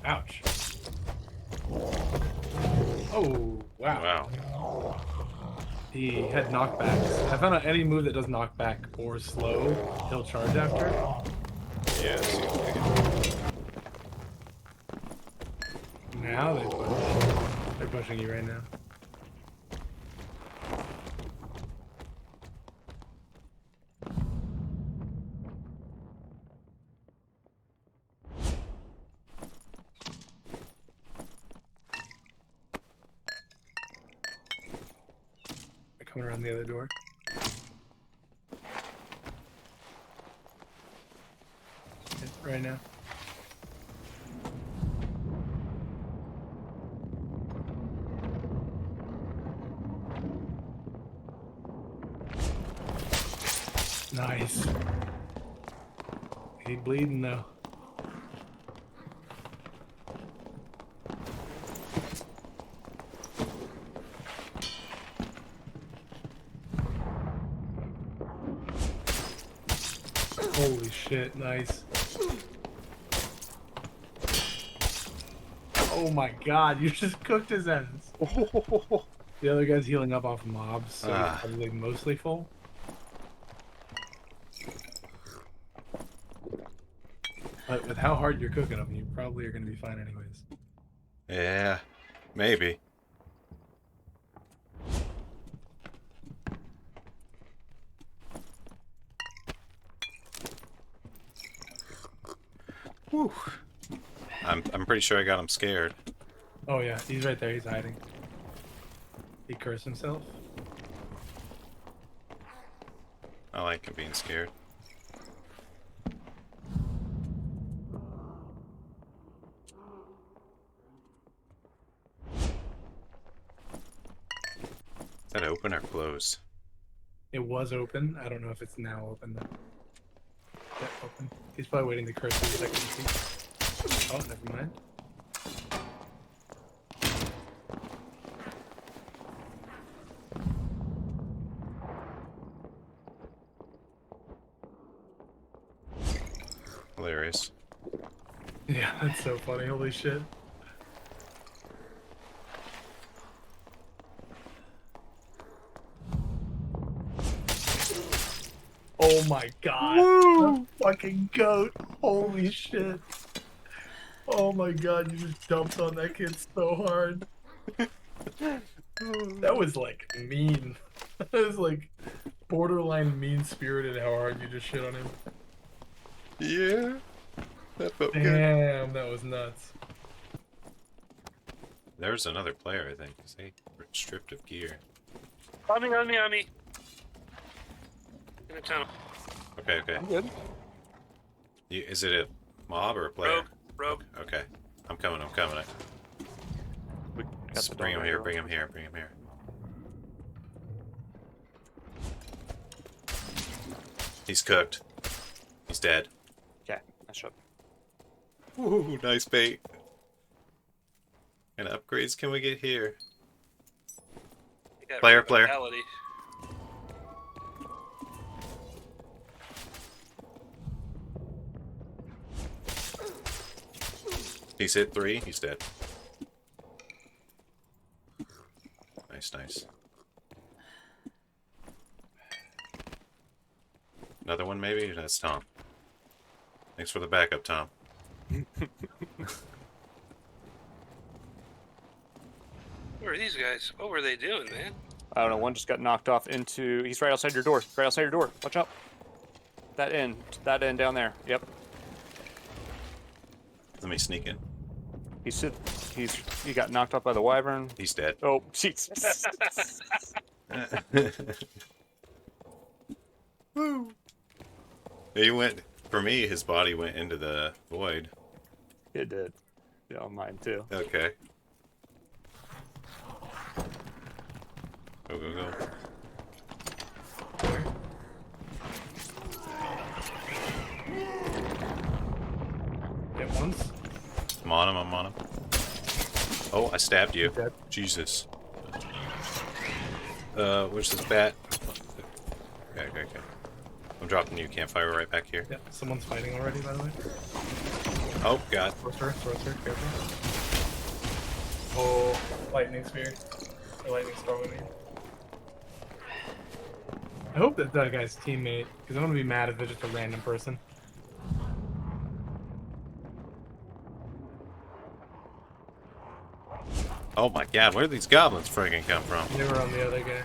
Ouch. Oh, wow. Wow. He had knockbacks. I found out any move that does knockback or slow, he'll charge after. Yeah, see if Now they're pushing you right now. They're coming around the other door. Right now. Nice. He bleeding though. Holy shit, nice. Oh my god, you just cooked his ass. The other guy's healing up off mobs, so he's probably mostly full. But with how hard you're cooking them, you probably are going to be fine anyways. Yeah, maybe. Whew. I'm pretty sure I got him scared. Oh yeah, he's right there, he's hiding. He cursed himself. I like him being scared. Is that open or closed? It was open. I don't know if it's now open though. Yeah, open. He's probably waiting to curse for a second to see. Oh, never mind. Hilarious. Yeah, that's so funny. Holy shit. Oh my god. Woo! Fucking goat. Holy shit. Oh my god, you just dumped on that kid so hard. That was like mean. That was like borderline mean-spirited how hard you just shit on him. Yeah, that felt good. Damn, that was nuts. There's another player, I think. Is he stripped of gear? On me. In the tunnel. Okay. I'm good. Is it a mob or a player? Rogue. Okay. I'm coming. We got Let's the bring him dog here, over. bring him here. He's cooked. He's dead. Okay, nice shot. Ooh, nice bait. And upgrades can we get here? You got Player. vitality. He's hit 3, he's dead. Nice. Another one maybe? That's Tom. Thanks for the backup, Tom. Who are these guys? What were they doing, man? I don't know, one just got knocked off into... He's right outside your door. Right outside your door. Watch out. That end down there. Yep. Let me sneak in. He got knocked off by the wyvern. He's dead. Oh, Jesus. Woo! He went, for me, his body went into the void. It did. Yeah, mine too. Okay. Go. Hit once. I'm on him. Oh, I stabbed you. Dead. Jesus. Where's this bat? Okay. I'm dropping you campfire right back here. Yeah, someone's fighting already, by the way. Oh, God. Sorcerer, careful. Oh, lightning spear. Or lightning storm, I mean. I hope that that guy's teammate, because I'm gonna be mad if it's just a random person. Oh my God, where did these goblins friggin' come from? They were on the other guy.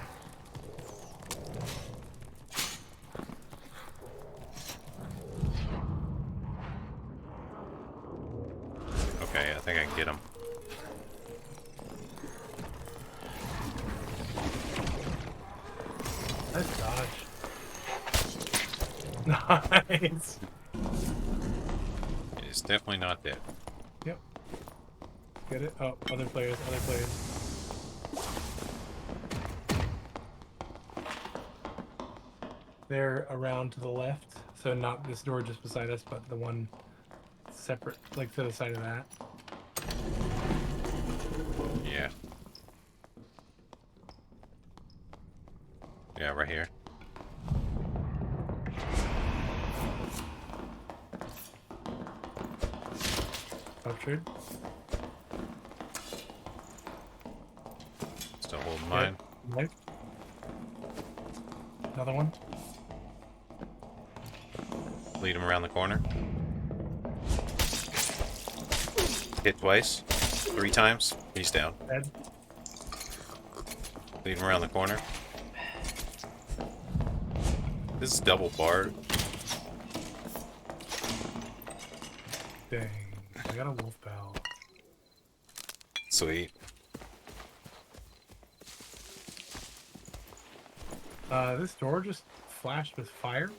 Okay, I think I can get them. Nice dodge. Nice. It's definitely not dead. Yep. Get it? Oh, other players, other players. They're around to the left, so not this door just beside us, but the one separate, like to the side of that. Yeah. Yeah, right here. Ruptured. Still holding mine. Right. Another one. Lead him around the corner. Hit twice. 3 times. He's down. Dead. Lead him around the corner. This is double bard. Dang. I got a wolf bell. Sweet. This door just flashed with fire.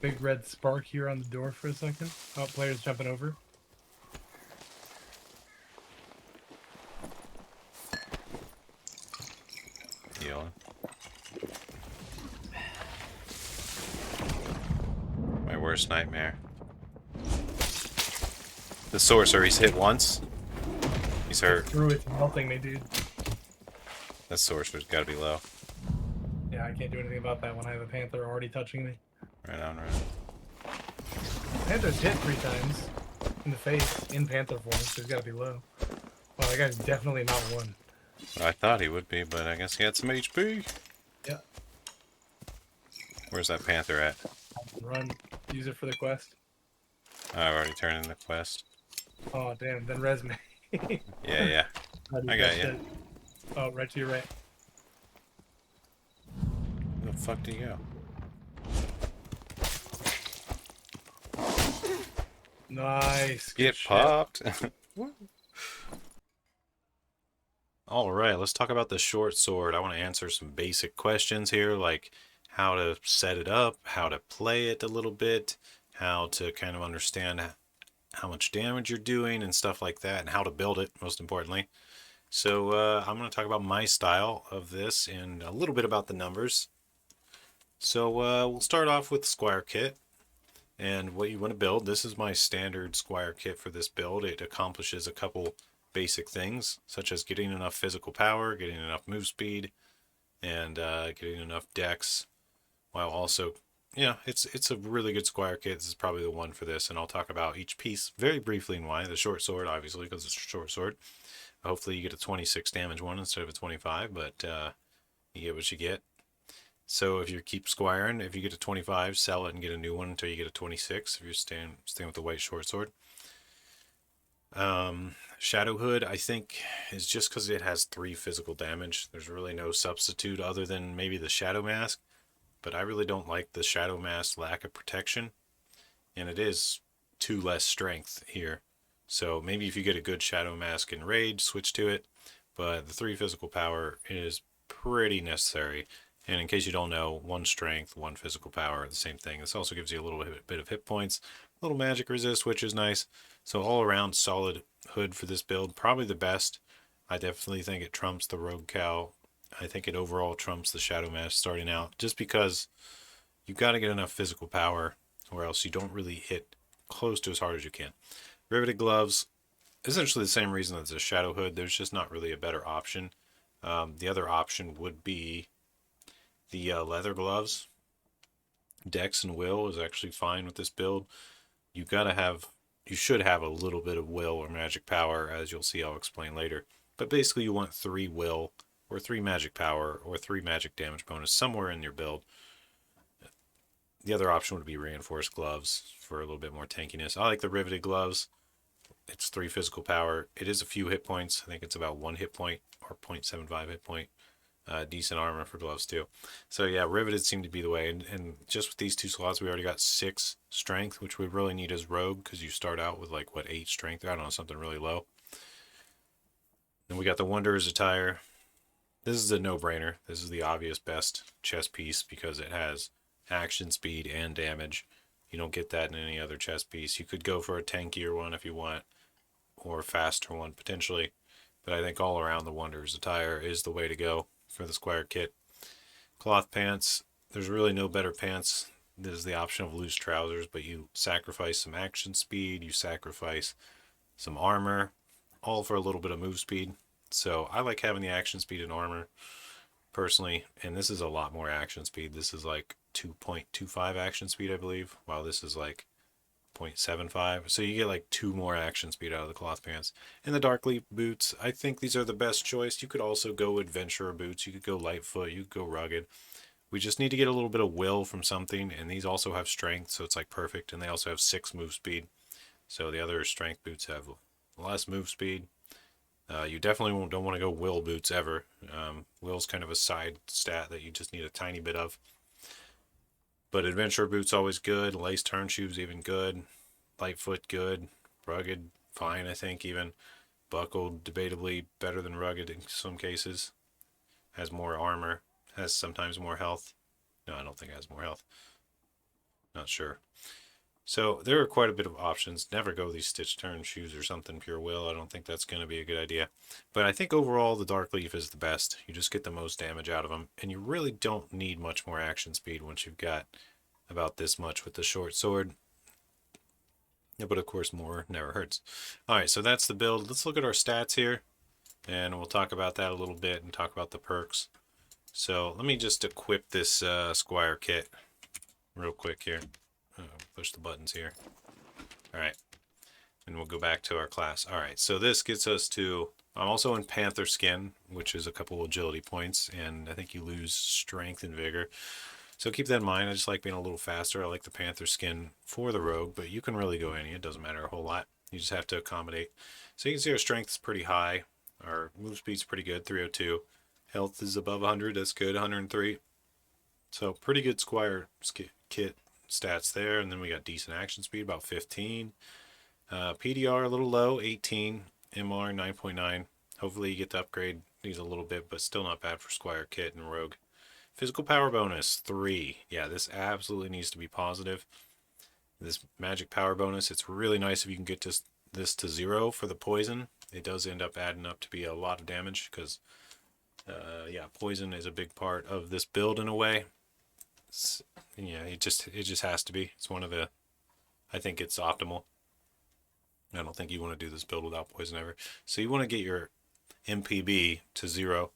Big red spark here on the door for a second. Oh, players jumping over. Healing. My worst nightmare. The sorcerer, he's hit once. He's hurt. Druid's melting me, dude. That sorcerer's gotta be low. Yeah, I can't do anything about that when I have a panther already touching me. Right on, right on. Panther's hit 3 times in the face in panther form, so he's gotta be low. Well, that guy's definitely not one. I thought he would be, but I guess he had some HP. Yeah. Where's that panther at? Run. Use it for the quest. I already turned in the quest. Oh, damn. Then res me. Yeah, yeah. I got you. Oh, right to your right. Where the fuck did he go? Nice. Good Get shit. popped. Alright, let's talk about the short sword. I want to answer some basic questions here, like how to set it up, how to play it a little bit, how to kind of understand how much damage you're doing and stuff like that, and how to build it, most importantly. So I'm going to talk about my style of this and a little bit about the numbers. So we'll start off with the Squire kit and what you want to build. This is my standard Squire kit for this build. It accomplishes a couple basic things, such as getting enough physical power, getting enough move speed, and getting enough dex, while also, yeah, it's a really good Squire kit. This is probably the one for this, and I'll talk about each piece very briefly and why. The short sword, obviously, because it's a short sword. Hopefully you get a 26 damage one instead of a 25, but you get what you get. So if you keep squiring, if you get a 25, sell it and get a new one until you get a 26, if you're staying with the white short sword. Shadow Hood, I think, is just because it has 3 physical damage. There's really no substitute other than maybe the Shadow Mask, but I really don't like the Shadow Mask lack of protection, and it is 2 less strength here. So maybe if you get a good Shadow Mask in Rage, switch to it, but the 3 physical power is pretty necessary. And in case you don't know, 1 strength, 1 physical power, the same thing. This also gives you a little bit of hit points, a little magic resist, which is nice. So all around solid hood for this build, probably the best. I definitely think it trumps the Rogue Cow. I think it overall trumps the Shadow Mask starting out, just because you've got to get enough physical power or else you don't really hit close to as hard as you can. Riveted gloves, essentially the same reason as the Shadow Hood. There's just not really a better option. The other option would be the leather gloves. Dex and will is actually fine with this build. You should have a little bit of will or magic power, as you'll see I'll explain later. But basically you want 3 will, or 3 magic power, or 3 magic damage bonus somewhere in your build. The other option would be reinforced gloves for a little bit more tankiness. I like the riveted gloves. It's 3 physical power. It is a few hit points. I think it's about 1 hit point or 0.75 hit point. Decent armor for gloves too. So yeah, riveted seemed to be the way. And just with these 2 slots, we already got 6 strength, which we really need as rogue because you start out with like, what, 8 strength? I don't know, something really low. Then we got the Wanderer's attire. This is a no-brainer. This is the obvious best chess piece because it has action, speed, and damage. You don't get that in any other chess piece. You could go for a tankier one if you want, or a faster one potentially. But I think all around the Wanderer's attire is the way to go for the Squire kit. Cloth pants. There's really no better pants. There's the option of loose trousers, but you sacrifice some action speed, you sacrifice some armor, all for a little bit of move speed. So I like having the action speed and armor personally, and this is a lot more action speed. This is like 2.25 action speed, I believe, while this is like 0.75. So you get like 2 more action speed out of the cloth pants. And the Darkleaf boots, I think these are the best choice. You could also go adventurer boots. You could go lightfoot. You could go rugged. We just need to get a little bit of will from something, and these also have strength, so it's like perfect. And they also have 6 move speed. So the other strength boots have less move speed. You definitely don't want to go will boots ever. Will's kind of a side stat that you just need a tiny bit of. But adventurer boots always good. Lace turn shoes even good. Lightfoot good. Rugged fine, I think even. Buckled debatably better than rugged in some cases. Has more armor. Has sometimes more health. No, I don't think it has more health. Not sure. So there are quite a bit of options. Never go these stitch turn shoes or something pure will. I don't think that's going to be a good idea. But I think overall the Darkleaf is the best. You just get the most damage out of them. And you really don't need much more action speed once you've got about this much with the short sword. Yeah, but of course more never hurts. Alright, so that's the build. Let's look at our stats here. And we'll talk about that a little bit and talk about the perks. So let me just equip this Squire kit real quick here. Push the buttons here. Alright. And we'll go back to our class. Alright, so this gets us to... I'm also in Panther Skin, which is a couple agility points, and I think you lose strength and vigor. So keep that in mind. I just like being a little faster. I like the Panther Skin for the rogue, but you can really go any. It doesn't matter a whole lot. You just have to accommodate. So you can see our strength is pretty high. Our move speed's pretty good, 302. Health is above 100. That's good, 103. So pretty good Squire kit stats there. And then we got decent action speed, about 15. PDR a little low, 18. MR 9.9. Hopefully you get to upgrade these a little bit, but still not bad for Squire kit and rogue. Physical power bonus 3. Yeah, this absolutely needs to be positive. This magic power bonus, it's really nice if you can get this to 0 for the poison. It does end up adding up to be a lot of damage because yeah, poison is a big part of this build in a way. Yeah, it just has to be. It's one of the, I think it's optimal. I don't think you want to do this build without poison ever. So you want to get your MPB to 0,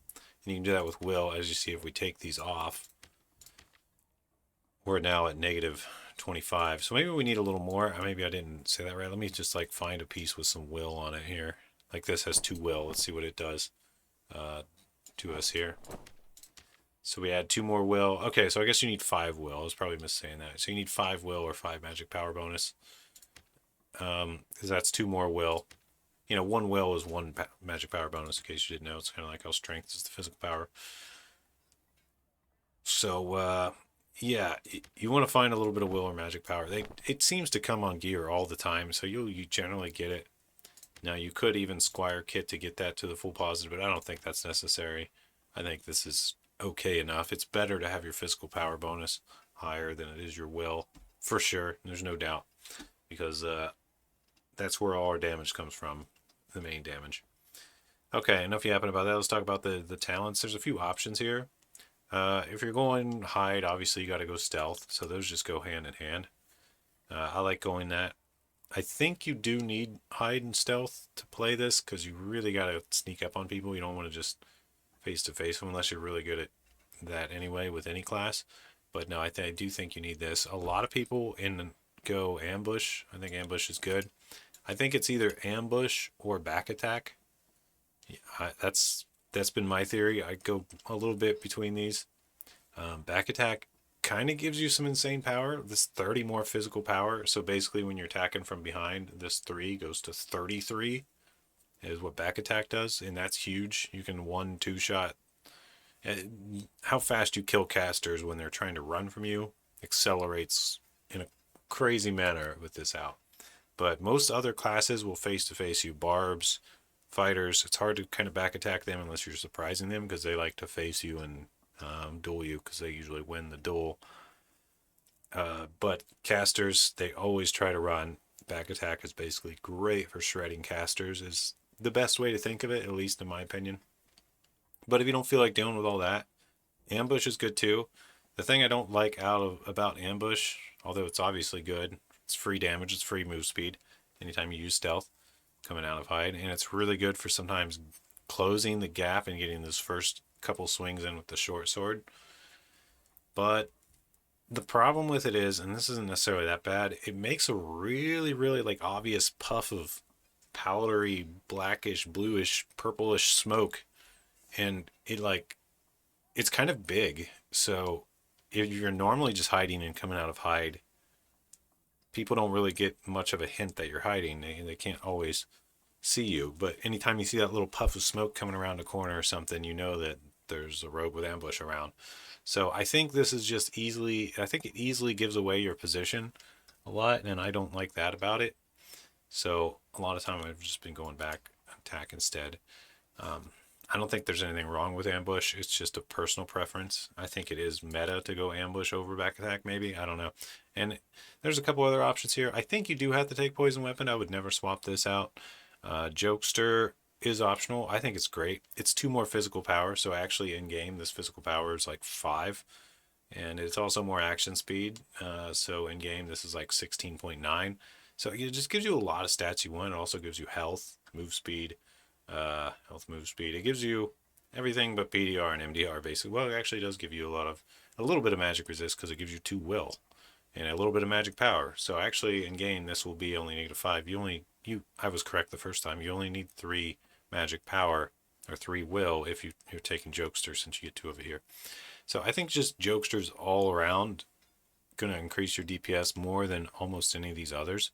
and you can do that with will. As you see, if we take these off, we're now at negative 25. So maybe we need a little more. Maybe I didn't say that right. Let me just like find a piece with some will on it here. Like this has 2 will. Let's see what it does to us here. So we add 2 more will. Okay, so I guess you need 5 will. I was probably missaying that. So you need 5 will or 5 magic power bonus. Because that's 2 more will. You know, 1 will is 1 magic power bonus, in case you didn't know. It's kind of like how strength is the physical power. So, yeah, you want to find a little bit of will or magic power. It seems to come on gear all the time, so you generally get it. Now, you could even Squire kit to get that to the full positive, but I don't think that's necessary. I think this is okay enough. It's better to have your physical power bonus higher than it is your will, for sure. There's no doubt, because that's where all our damage comes from, the main damage. Okay, enough yapping about that. Let's talk about the talents. There's a few options here. If you're going hide, obviously you got to go stealth, so those just go hand in hand. I like going that. I think you do need hide and stealth to play this, because you really got to sneak up on people. You don't want to just face-to-face them unless you're really good at that anyway with any class. But no, I do think you need this. A lot of people go ambush. I think ambush is good. I think it's either ambush or back attack. That's been my theory. I go a little bit between these. Back attack kind of gives you some insane power. This 30 more physical power. So basically, when you're attacking from behind, this 3 goes to 33. Is what back attack does, and that's huge. You can 1-2 shot. How fast you kill casters when they're trying to run from you accelerates in a crazy manner with this out. But most other classes will face-to-face you. Barbs, fighters, it's hard to kind of back attack them unless you're surprising them, because they like to face you and duel you, because they usually win the duel. But casters, they always try to run. Back attack is basically great for shredding casters, is the best way to think of it, at least in my opinion. But if you don't feel like dealing with all that, ambush is good too. The thing I don't like about ambush, although it's obviously good, it's free damage, it's free move speed anytime you use stealth coming out of hide, and it's really good for sometimes closing the gap and getting those first couple swings in with the short sword. But the problem with it is, and this isn't necessarily that bad, it makes a really, really like obvious puff of powdery, blackish, bluish, purplish smoke, and it's kind of big. So if you're normally just hiding and coming out of hide, people don't really get much of a hint that you're hiding. They can't always see you. But anytime you see that little puff of smoke coming around a corner or something, you know that there's a rogue with ambush around. So I think this is just I think it easily gives away your position a lot, and I don't like that about it. So a lot of time I've just been going back attack instead. I don't think there's anything wrong with ambush. It's just a personal preference. I think it is meta to go ambush over back attack, maybe. I don't know. And there's a couple other options here. I think you do have to take poison weapon. I would never swap this out. Jokester is optional. I think it's great. It's 2 more physical power. So actually in game, this physical power is like 5. And it's also more action speed. So in game, this is like 16.9. So it just gives you a lot of stats you want. It also gives you health, move speed. Move speed. It gives you everything but PDR and MDR basically. Well, it actually does give you a little bit of magic resist, because it gives you 2 will and a little bit of magic power. So actually in game this will be only -5. I was correct the first time. You only need 3 magic power or 3 will if you're taking Jokester, since you get 2 of it here. So I think just Jokester's all around going to increase your DPS more than almost any of these others.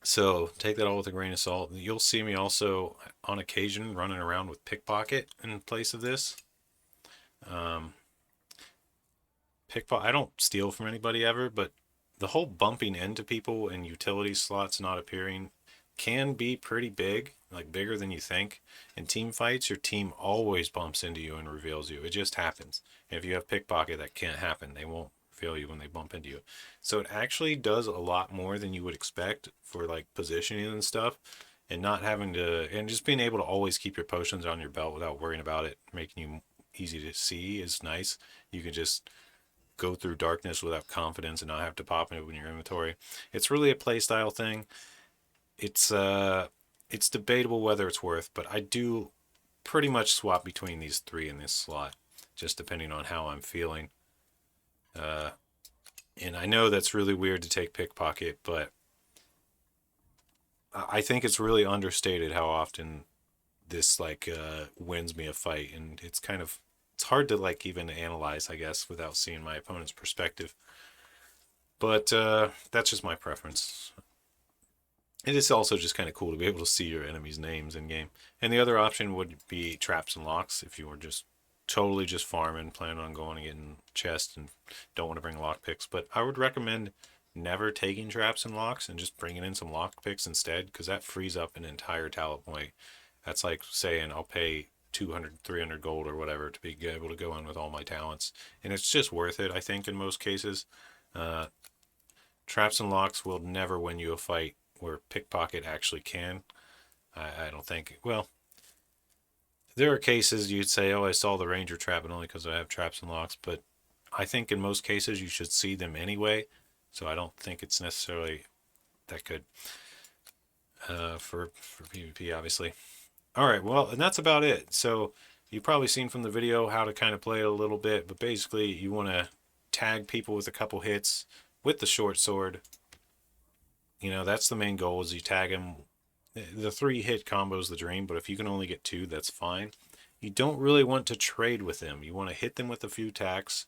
So take that all with a grain of salt. You'll see me also on occasion running around with pickpocket in place of this. Pickpocket, I don't steal from anybody ever, but the whole bumping into people and utility slots not appearing can be pretty big, like bigger than you think. In team fights, your team always bumps into you and reveals you. It just happens. And if you have pickpocket, that can't happen. They won't reveal you when they bump into you. So it actually does a lot more than you would expect for like positioning and stuff, and not having to, and just being able to always keep your potions on your belt without worrying about it making you easy to see is nice. You can just go through darkness without confidence and not have to pop it in your inventory. It's really a playstyle thing. It's debatable whether it's worth, but I do pretty much swap between these 3 in this slot, just depending on how I'm feeling. And I know that's really weird to take pickpocket, but I think it's really understated how often this wins me a fight, and it's hard to even analyze, I guess, without seeing my opponent's perspective. But that's just my preference. It is also just kind of cool to be able to see your enemies' names in game. And the other option would be traps and locks if you were just totally just farming, planning on going and getting chests and don't want to bring lockpicks. But I would recommend never taking traps and locks and just bringing in some lockpicks instead, because that frees up an entire talent point. That's like saying I'll pay 200, 300 gold or whatever to be able to go in with all my talents. And it's just worth it, I think, in most cases. Traps and locks will never win you a fight where pickpocket actually can. I don't think. Well, there are cases you'd say, oh, I saw the ranger trap, and only because I have traps and locks. But I think in most cases you should see them anyway. So I don't think it's necessarily that good for PvP, obviously. All right, well, and that's about it. So you've probably seen from the video how to kind of play it a little bit, but basically you want to tag people with a couple hits with the short sword. You know, that's the main goal, is you tag them. The 3-hit combo is the dream, but if you can only get 2, that's fine. You don't really want to trade with them. You want to hit them with a few attacks,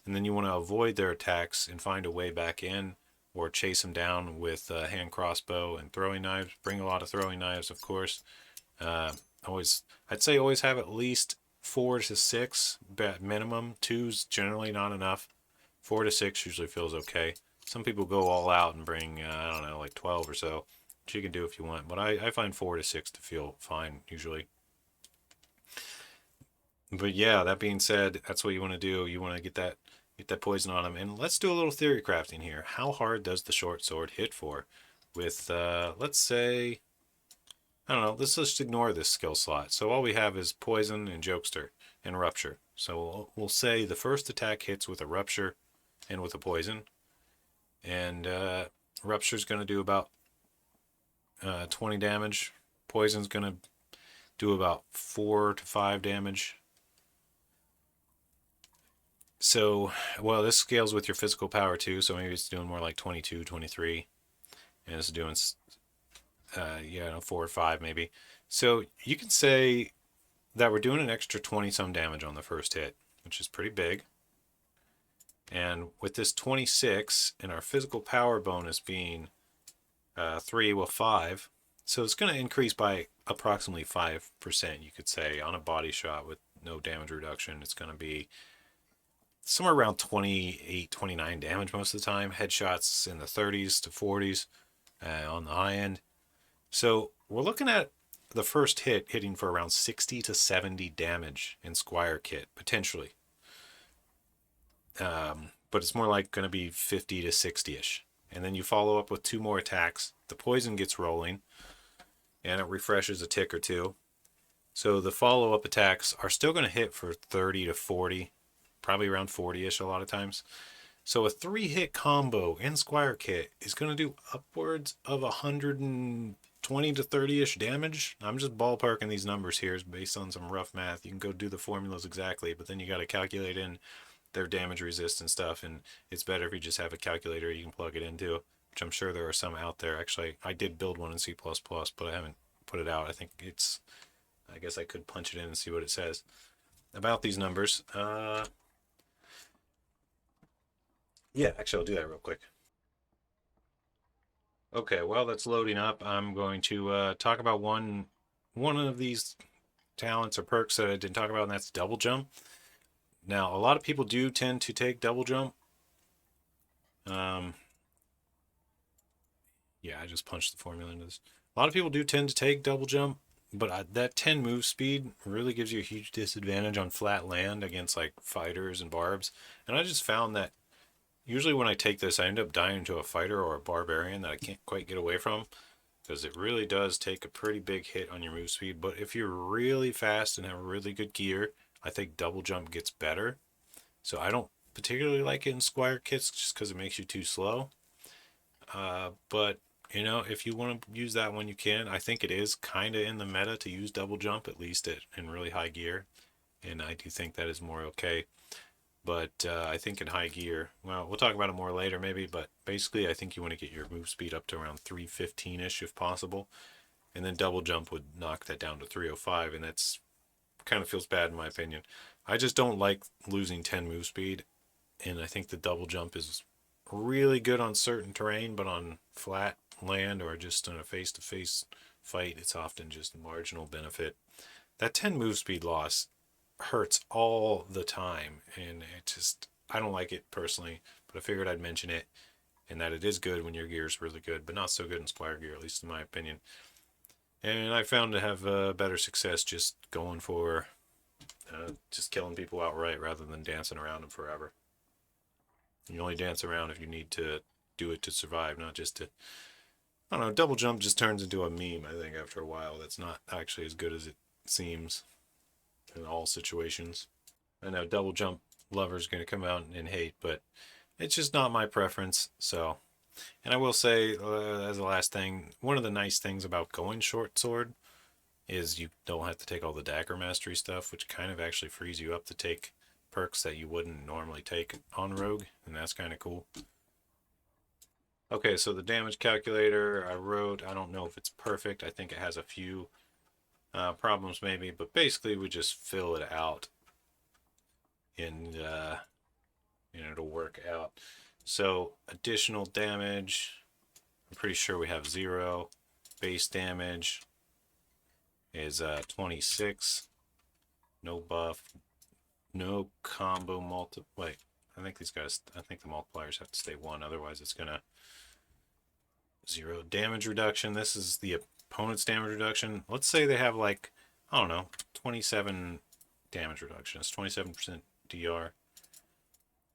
and then you want to avoid their attacks and find a way back in, or chase them down with a hand crossbow and throwing knives. Bring a lot of throwing knives, of course. I'd say always have at least 4 to 6 minimum. 2's generally not enough. 4 to 6 usually feels okay. Some people go all out and bring, I don't know, like 12 or so, which you can do if you want. But I find 4 to 6 to feel fine, usually. But yeah, that being said, that's what you want to do. You want to get that poison on them. And let's do a little theory crafting here. How hard does the short sword hit for? With, let's say, I don't know, let's just ignore this skill slot. So all we have is poison and jokester and rupture. So we'll say the first attack hits with a rupture and with a poison. And rupture's going to do about 20 damage. Poison's going to do about 4 to 5 damage. So, well, this scales with your physical power too, so maybe it's doing more like 22, 23. And it's doing, 4 or 5 maybe. So you can say that we're doing an extra 20-some damage on the first hit, which is pretty big. And with this 26 and our physical power bonus being 3, well 5, so it's going to increase by approximately 5%, you could say, on a body shot with no damage reduction. It's going to be somewhere around 28, 29 damage most of the time. Headshots in the 30s to 40s on the high end. So we're looking at the first hit hitting for around 60 to 70 damage in Squire kit, potentially. But it's more like going to be 50 to 60-ish. And then you follow up with 2 more attacks. The poison gets rolling, and it refreshes a tick or 2. So the follow-up attacks are still going to hit for 30 to 40, probably around 40-ish a lot of times. So a 3-hit combo in Squire kit is going to do upwards of 120 to 30-ish damage. I'm just ballparking these numbers here based on some rough math. You can go do the formulas exactly, but then you got to calculate in their damage resist and stuff, and it's better if you just have a calculator you can plug it into, which I'm sure there are some out there. Actually, I did build one in C++, but I haven't put it out. I guess I could punch it in and see what it says about these numbers. Yeah, actually, I'll do that real quick. Okay, while that's loading up, I'm going to talk about one of these talents or perks that I didn't talk about, and that's double jump. Now, a lot of people do tend to take double jump. Yeah, I just punched the formula into this. A lot of people do tend to take double jump, but that 10 move speed really gives you a huge disadvantage on flat land against like fighters and barbs. And I just found that usually when I take this, I end up dying to a fighter or a barbarian that I can't quite get away from, because it really does take a pretty big hit on your move speed. But if you're really fast and have really good gear, I think double jump gets better. So I don't particularly like it in Squire kits just because it makes you too slow. But, you know, if you want to use that one, you can. I think it is kind of in the meta to use double jump, at least in really high gear. And I do think that is more okay. But I think in high gear, well, we'll talk about it more later maybe, but basically I think you want to get your move speed up to around 315-ish if possible. And then double jump would knock that down to 305, and that's kind of feels bad in my opinion. I just don't like losing 10 move speed, and I think the double jump is really good on certain terrain, but on flat land or just in a face-to-face fight, it's often just a marginal benefit. That 10 move speed loss hurts all the time, and I don't like it personally, but I figured I'd mention it, and that it is good when your gear is really good, but not so good in Squire gear, at least in my opinion. And I found to have better success just going for just killing people outright rather than dancing around them forever. You only dance around if you need to do it to survive, not just to... I don't know, double jump just turns into a meme, I think, after a while. That's not actually as good as it seems in all situations. I know double jump lovers going to come out and hate, but it's just not my preference, so... And I will say, as a last thing, one of the nice things about going short sword is you don't have to take all the dagger mastery stuff, which kind of actually frees you up to take perks that you wouldn't normally take on rogue, and that's kind of cool. Okay, so the damage calculator I wrote, I don't know if it's perfect. I think it has a few problems maybe, but basically we just fill it out and it'll work out. So additional damage, I'm pretty sure we have 0. Base damage is 26. No buff, no combo wait, I think these guys, I think the multipliers have to stay 1, otherwise it's gonna 0 damage reduction. This is the opponent's damage reduction. Let's say they have like, I don't know, 27 damage reduction. It's 27% DR.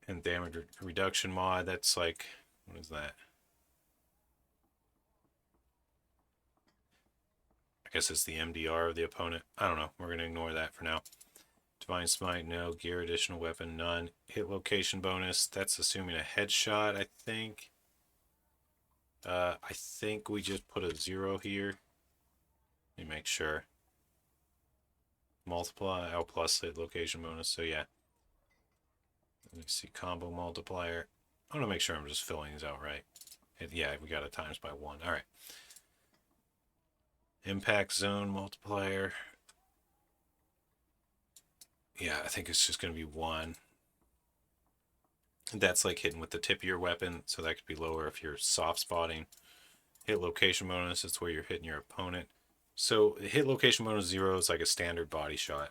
And damage reduction mod, that's like, what is that? I guess it's the MDR of the opponent. I don't know. We're going to ignore that for now. Divine Smite, no. Gear, additional weapon, none. Hit location bonus, that's assuming a headshot, I think. I think we just put a 0 here. Let me make sure. Multiply, L plus hit location bonus, so yeah. Let me see, combo multiplier. I want to make sure I'm just filling these out right. Yeah, we got it times by 1. All right. Impact zone multiplier. Yeah, I think it's just going to be 1. That's like hitting with the tip of your weapon, so that could be lower if you're soft spotting. Hit location bonus, it's where you're hitting your opponent. So hit location bonus 0 is like a standard body shot.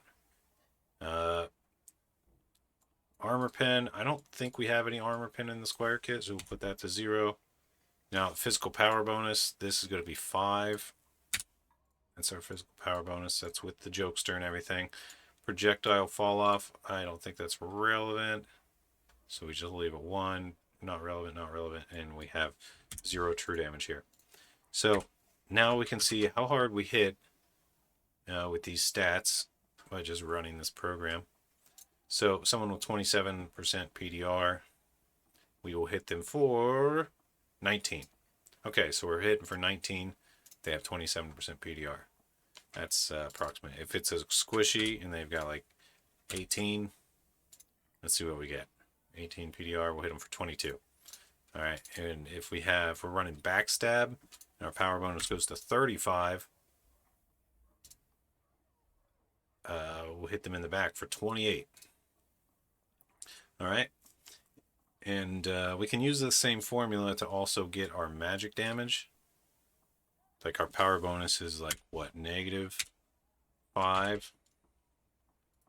Armor pen, I don't think we have any armor pen in the Squire kit, so we'll put that to 0. Now physical power bonus, this is going to be 5. That's our physical power bonus, that's with the jokester and everything. Projectile fall off, I don't think that's relevant. So we just leave it 1, not relevant, and we have 0 true damage here. So now we can see how hard we hit with these stats by just running this program. So someone with 27% PDR, we will hit them for 19. Okay, so we're hitting for 19. They have 27% PDR. That's approximate. If it's a squishy and they've got like 18, let's see what we get. 18 PDR, we'll hit them for 22. All right, and if we're running backstab, and our power bonus goes to 35, we'll hit them in the back for 28. All right, and we can use the same formula to also get our magic damage. Like our power bonus is like what, -5.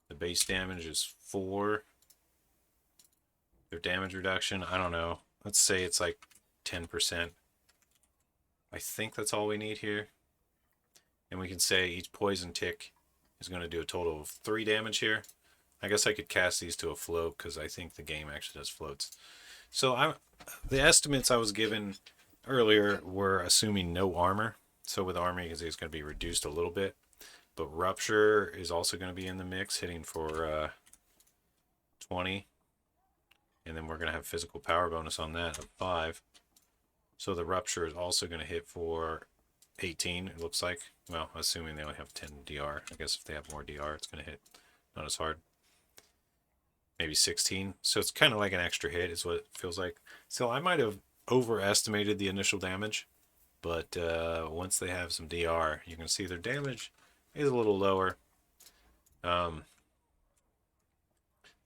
The base damage is 4. Their damage reduction, I don't know. Let's say it's like 10%. I think that's all we need here. And we can say each poison tick is going to do a total of 3 damage here. I guess I could cast these to a float because I think the game actually does floats. So the estimates I was given earlier were assuming no armor. So with armor, you can see it's going to be reduced a little bit. But Rupture is also going to be in the mix, hitting for 20. And then we're going to have physical power bonus on that of 5. So the Rupture is also going to hit for 18, it looks like. Well, assuming they only have 10 DR. I guess if they have more DR, it's going to hit not as hard. Maybe 16. So it's kind of like an extra hit is what it feels like. So I might have overestimated the initial damage. But once they have some DR, you can see their damage is a little lower.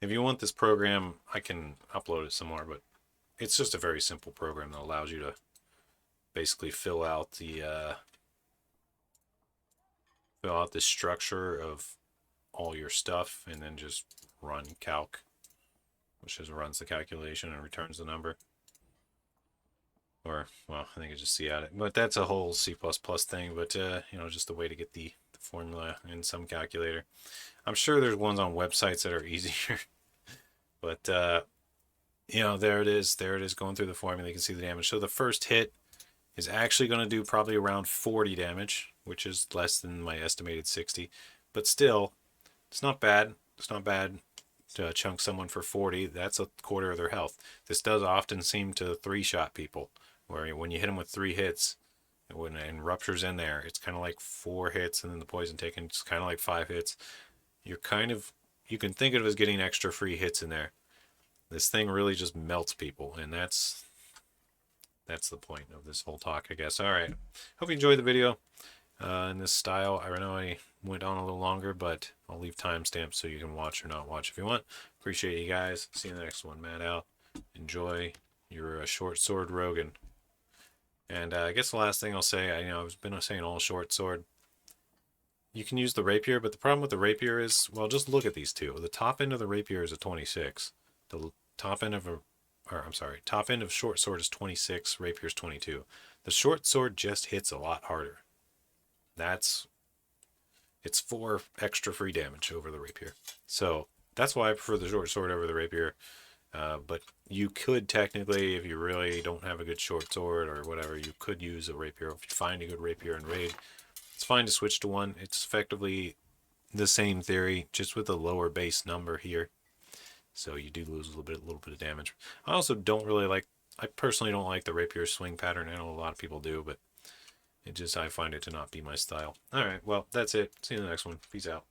If you want this program, I can upload it somewhere, but it's just a very simple program that allows you to basically fill out the structure of all your stuff and then just run calc, which just runs the calculation and returns the number. Or, well, I think I just see at it. But that's a whole C++ thing, but, just a way to get the formula in some calculator. I'm sure there's ones on websites that are easier. But, there it is. There it is going through the formula. You can see the damage. So the first hit is actually going to do probably around 40 damage, which is less than my estimated 60. But still, it's not bad. It's not bad to chunk someone for 40. That's a quarter of their health. This does often seem to 3-shot people, where when you hit them with 3 hits, and rupture's in there, it's kind of like 4 hits, and then the poison taken, it's kind of like 5 hits. You can think of it as getting extra free hits in there. This thing really just melts people, and that's the point of this whole talk, I guess. All right, hope you enjoyed the video in this style. I know I went on a little longer, but I'll leave timestamps so you can watch or not watch if you want. Appreciate you guys. See you in the next one. Matt out. Enjoy your short sword Rogan. And I guess the last thing I'll say, I've been saying all short sword. You can use the rapier, but the problem with the rapier is, well, just look at these two. The top end of the rapier is a 26. The top end of top end of short sword is 26. Rapier's 22. The short sword just hits a lot harder. It's 4 extra free damage over the rapier. So that's why I prefer the short sword over the rapier. But you could technically, if you really don't have a good short sword or whatever, you could use a rapier. If you find a good rapier in raid, it's fine to switch to one. It's effectively the same theory, just with a lower base number here. So you do lose a little bit of damage. I also I personally don't like the rapier swing pattern. I know a lot of people do, but I find it to not be my style. All right, well, that's it. See you in the next one. Peace out.